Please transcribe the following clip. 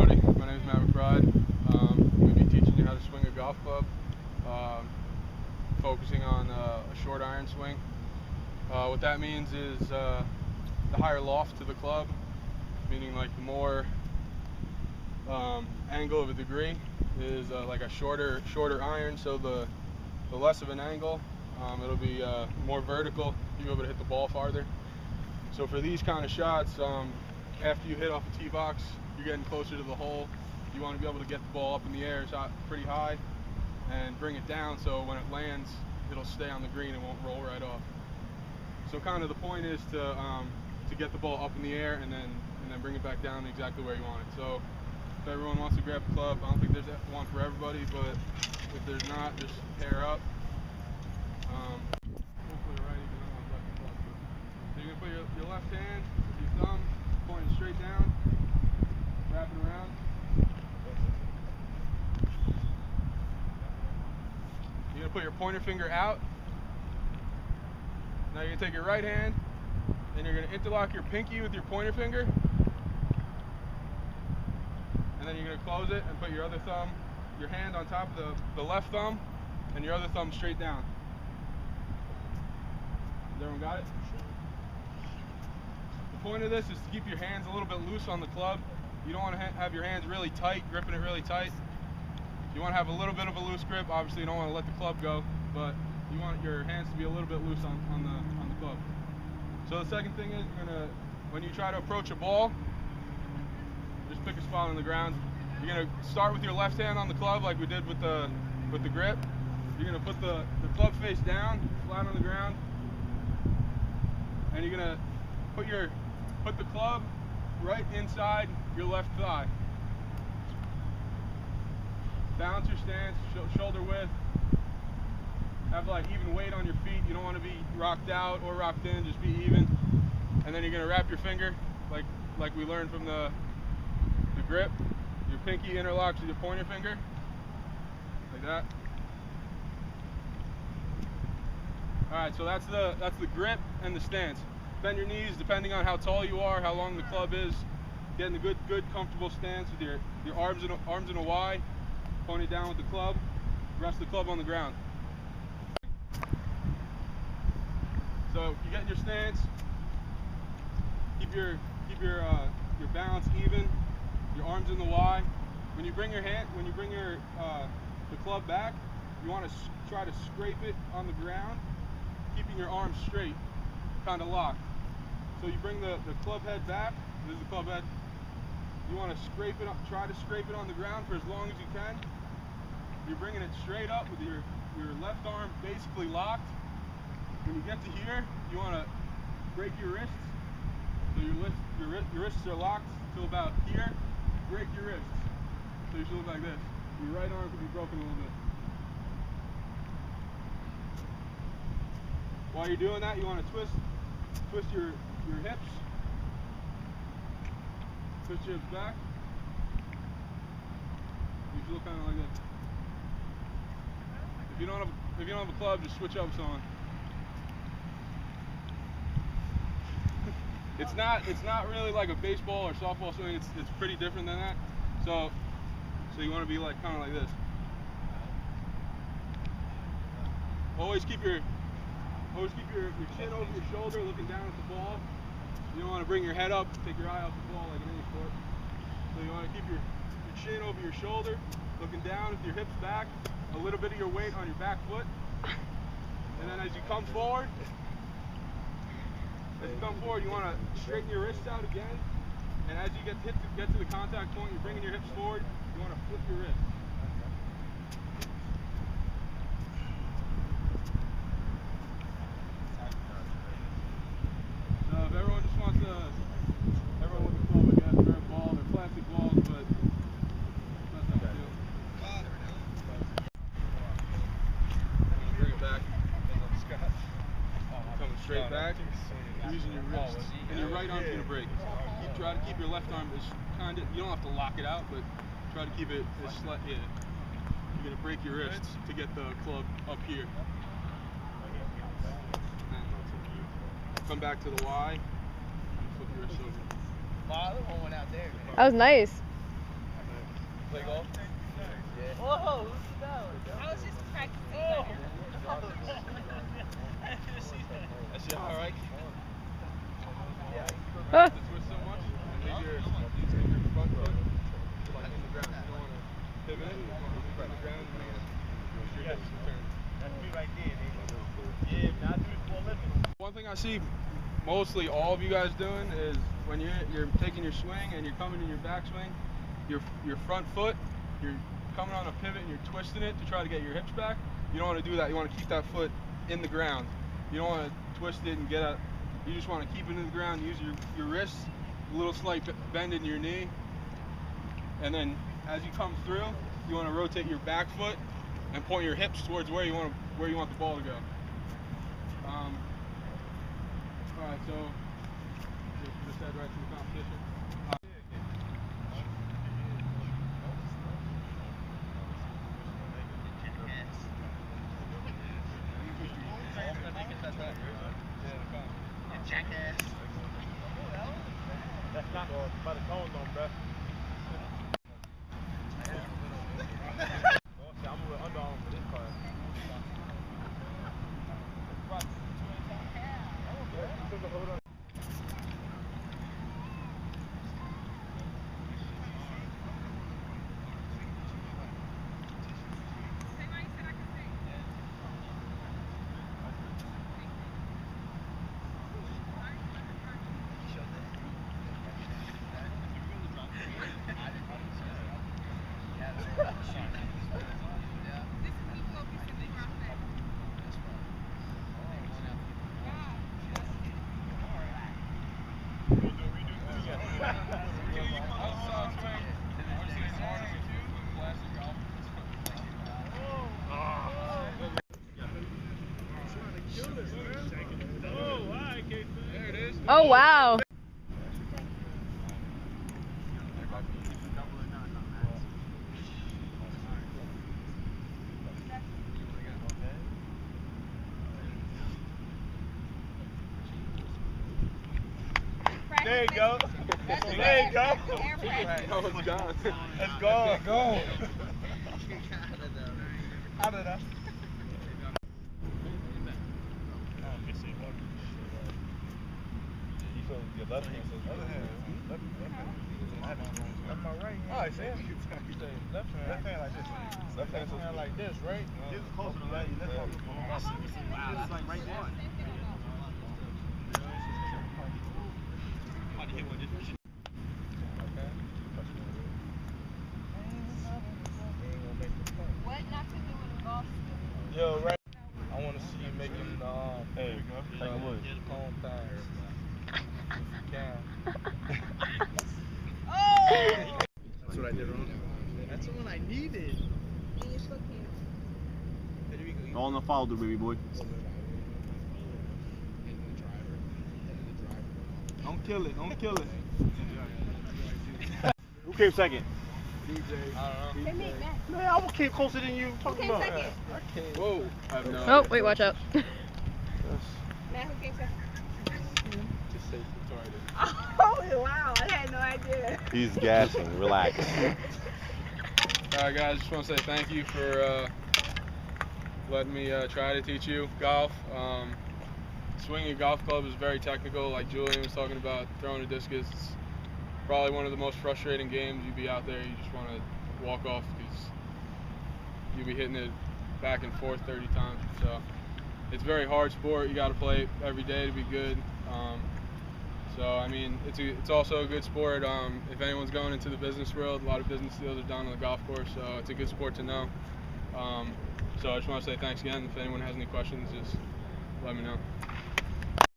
everybody. My name is Matt McBride. I'm going to be teaching you how to swing a golf club, focusing on a short iron swing. What that means is the higher loft to the club, meaning like the more angle of a degree is like a shorter iron, so the less of an angle, it'll be more vertical. You'll be able to hit the ball farther. So for these kind of shots, after you hit off a tee box, you're getting closer to the hole. You want to be able to get the ball up in the air shot pretty high and bring it down so when it lands, it'll stay on the green and won't roll right off. So kind of the point is to get the ball up in the air and then bring it back down exactly where you want it. So if everyone wants to grab a club, I don't think there's one for everybody, but if there's not, just pair up. Hopefully right, even though I'm left club. So you're gonna put your left hand with your thumb pointing straight down, wrap it around. You're gonna put your pointer finger out. Now you're gonna take your right hand and you're gonna interlock your pinky with your pointer finger. And then you're gonna close it and put your other thumb, your hand on top of the left thumb and your other thumb straight down. Has everyone got it? The point of this is to keep your hands a little bit loose on the club. You don't want to have your hands really tight, gripping it really tight. You want to have a little bit of a loose grip. Obviously, you don't want to let the club go, but you want your hands to be a little bit loose on the club. So the second thing is, when you try to approach a ball, just pick a spot on the ground. You're going to start with your left hand on the club like we did with the grip. You're going to put the club face down, flat on the ground, and you're going to put the club right inside your left thigh. Balance your stance, shoulder width. Have like even weight on your feet. You don't want to be rocked out or rocked in, just be even. And then you're going to wrap your finger like we learned from the grip. Your pinky interlocks with your pointer finger, like that. Alright, so that's the grip and the stance. Bend your knees depending on how tall you are, how long the club is. Get in a good comfortable stance with your arms in a Y, pointed down with the club. Rest the club on the ground. So you get in your stance. Keep your balance even. Your arms in the Y. When you bring the club back, you want to try to scrape it on the ground, keeping your arms straight, kind of locked. So you bring the club head back. This is the club head. You want to try to scrape it on the ground for as long as you can. You're bringing it straight up with your left arm basically locked. When you get to here, you want to break your wrists. So your wrists are locked till about here. Break your wrists. So you should look like this. Your right arm could be broken a little bit. While you're doing that, you want to twist your hips. Twist your hips back. You should look kind of like this. If you don't have a club, just switch up someone. It's not really like a baseball or softball swing. It's pretty different than that. So you want to be like kind of like this. Always keep your chin over your shoulder, looking down at the ball. You don't want to bring your head up, take your eye off the ball like in any sport. So you want to keep your chin over your shoulder, looking down with your hips back, a little bit of your weight on your back foot. And then as you come forward, you want to straighten your wrists out again. And as you get to the contact point, you're bringing your hips forward. You want to flip your wrists. So if everyone just wants everyone with a club, I guess, or a ball, they're plastic balls, but that's not the deal. Bring it back. Coming straight back. Using your wrist, and your right arm's gonna break. Try to keep your left arm as you don't have to lock it out, but try to keep it as slight. Yeah. You're gonna break your wrists to get the club up here. Come back to the Y. And flip your wrist over. That was nice. Play golf? Yeah. Whoa, who's that? I was just practicing. Oh. That's your alright? Yeah. To twist so much and leave your front foot like in the ground. You don't want to pivot it. You want to leave it in the ground and then push your hips and turn. That's me right there, nigga. Yeah, man, I do this for a living. One thing I see mostly all of you guys doing is when you're taking your swing and you're coming in your backswing, your front foot, you're coming on a pivot and you're twisting it to try to get your hips back. You don't want to do that. You want to keep that foot in the ground. You don't want to twist it and get out. You just want to keep it in the ground. Use your wrists, a little slight bend in your knee, and then as you come through, you want to rotate your back foot and point your hips towards where you want the ball to go. All right, so just head right to the competition. Jackass. That's not by the tones on, bruh. I'm with underarm for this part. Hold on. Oh, wow. There you go. There you go. Oh, it's gone. Let's go. Go. Out of that. Your left hand says other hand. Left my right hand. Oh, I see him. Left hand like this. Left hand like this, right? This is closer to left. It's like right there. What not to do with golf? Yo, right. I want to see you making hey, take a look. Home thighs. Oh! That's what I did wrong. That's the one I needed. All in the follow through, baby boy. Don't kill it. Don't kill it. Who came second? DJ. I don't know. Man, I will came closer than you. Talking about. second? I can't. Whoa. I have no Oh, idea. wait, watch out. Matt, who came second? Just say it's alright. Oh, wow. I had no idea. He's gassing. Relax. Alright guys, just want to say thank you for letting me try to teach you golf. Swinging a golf club is very technical, like Julian was talking about. Throwing a discus, it's probably one of the most frustrating games. You'd be out there, you just want to walk off because you'll be hitting it back and forth 30 times. So it's a very hard sport. You got to play it every day to be good. So I mean, it's also a good sport. If anyone's going into the business world, a lot of business deals are done on the golf course, so it's a good sport to know. So I just want to say thanks again. If anyone has any questions, just let me know.